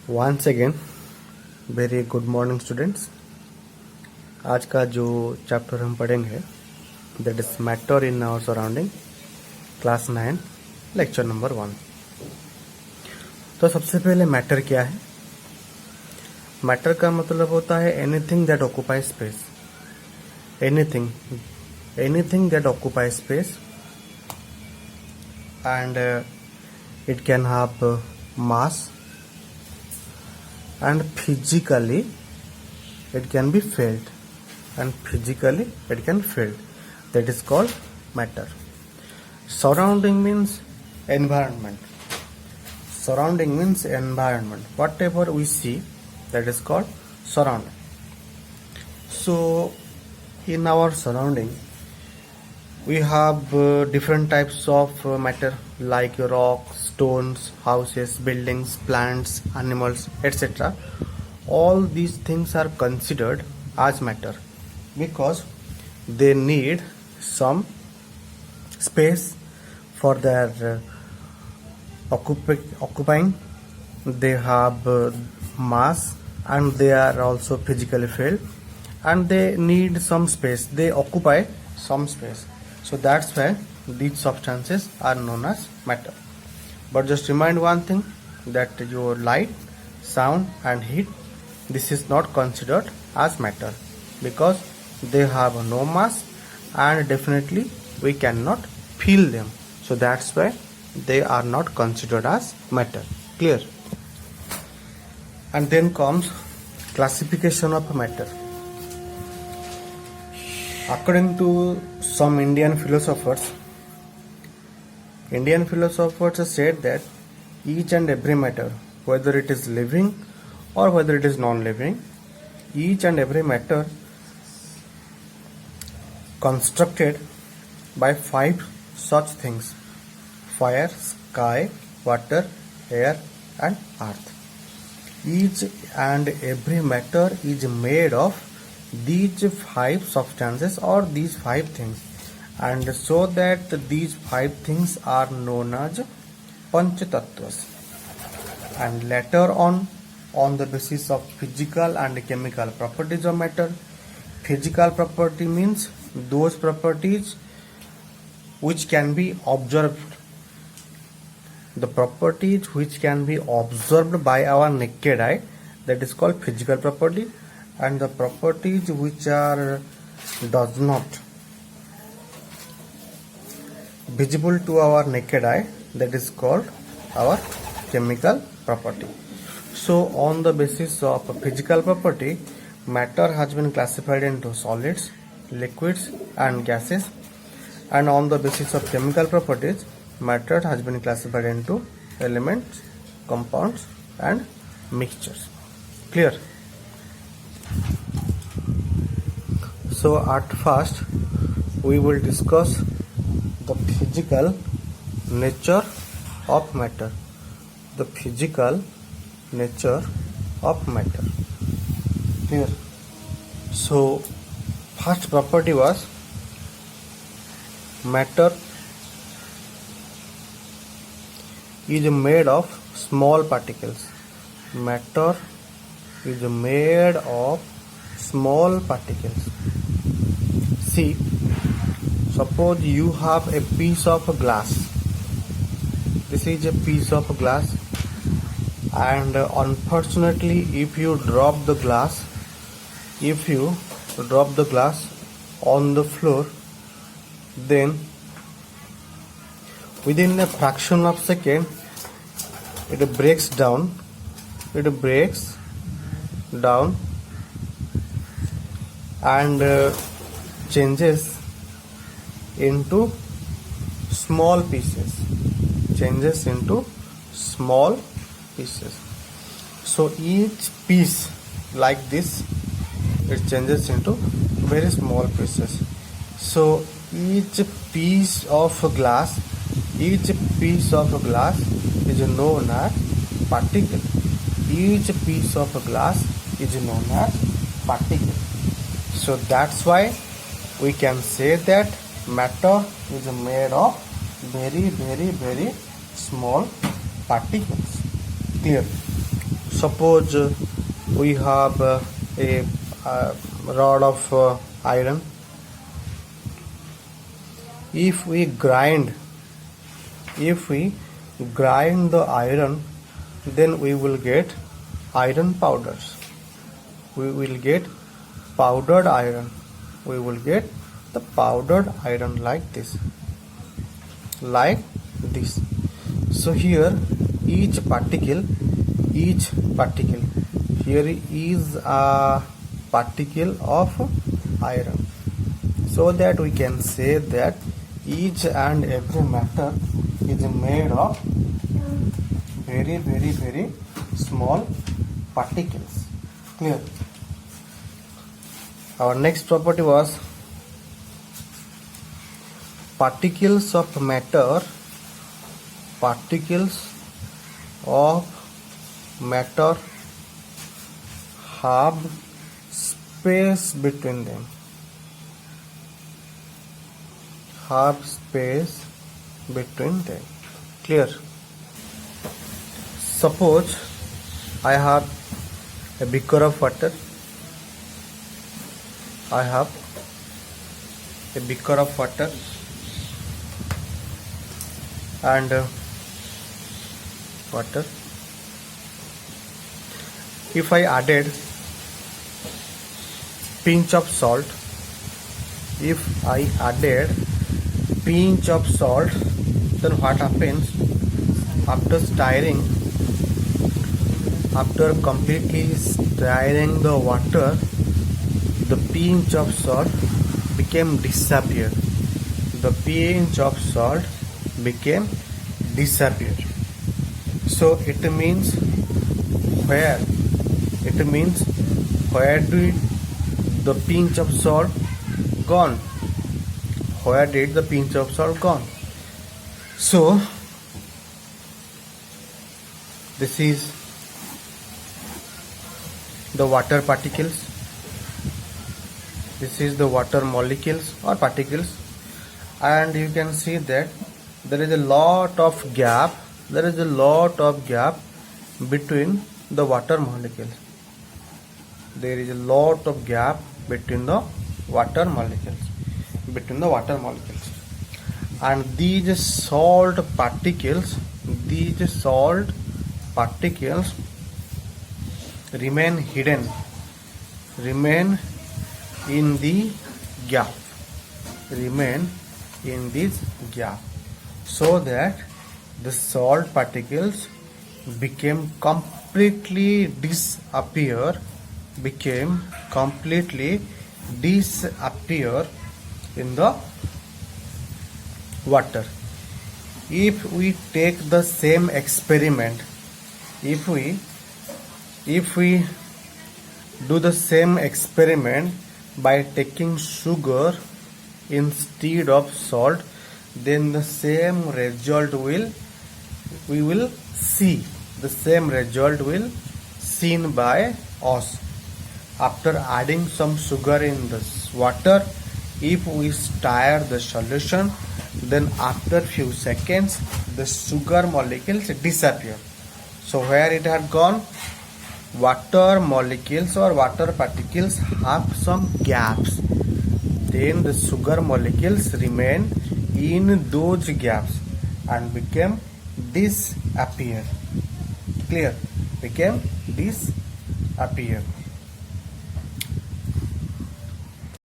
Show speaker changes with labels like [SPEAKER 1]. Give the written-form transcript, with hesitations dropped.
[SPEAKER 1] Once again very good morning students. आज का जो चैप्टर हम पढ़ेंगे that is matter in our surrounding, class 9 lecture number 1। तो सबसे पहले मैटर क्या है? मैटर का मतलब होता है anything that occupy space, anything that occupy space and it can have mass and physically it can be felt, that is called matter. Surrounding means environment, whatever we see, that is called surrounding. So in our surrounding we have different types of matter like rocks, stones, houses, buildings, plants, animals, etc. All these things are considered as matter because they need some space for their occupying. They have mass and they are also physically filled, and they need some space, they occupy some space. So that's why these substances are known as matter. But just remind one thing, that your light, sound and heat, this is not considered as matter because they have no mass and definitely we cannot feel them. So that's why they are not considered as matter. Clear? And then comes classification of matter. According to some Indian philosophers said that each and every matter, whether it is living or whether it is non-living, each and every matter constructed by 5 such things: fire, sky, water, air and earth. Each and every matter is made of these 5 substances or these 5 things, and so that these 5 things are known as Panchtattvas. And later on the basis of physical and chemical properties of matter. Physical property means those properties which can be observed, the properties which can be observed by our naked eye, that is called physical property. And the properties which are does not visible to our naked eye, that is called our chemical property. So on the basis of physical property, matter has been classified into solids, liquids and gases, and on the basis of chemical properties, matter has been classified into elements, compounds and mixtures. Clear? So at first we will discuss the physical nature of matter. The physical nature of matter. Clear? So first property was matter is made of small particles. Matter is made of small particles. See, suppose you have a piece of glass. This is a piece of glass, and unfortunately if you drop the glass on the floor, then within a fraction of second it breaks down and changes into small pieces. So each piece like this, it changes into very small pieces. So each piece of glass is known as particle. So that's why we can say that matter is made of very, very, very small particles. Clear? Suppose we have a rod of iron. If we grind the iron, then we will get iron powders. We will get powdered iron. We will get the powdered iron like this. So here each particle, here is a particle of iron, so that we can say that each and every matter is made of very, very, very small particles. Clear? Our next property was particles of matter have space between them. Clear? Suppose I have a beaker of water. And water. If I added pinch of salt, then what happens? After completely stirring the water, the pinch of salt became disappeared. So it means where did the pinch of salt gone? So this is the water particles. This is the water molecules or particles, and you can see that there is a lot of gap between the water molecules. And these salt particles remain hidden, in the gap, so that the salt particles became completely disappear in the water. If we take the same experiment, if we do the same experiment by taking sugar instead of salt, then the same result will seen by us. After adding some sugar in the water, if we stir the solution, then after few seconds the sugar molecules disappear. So where it had gone? Water molecules or water particles have some gaps, then the sugar molecules remain in those gaps and became disappear. Clear? Became disappear.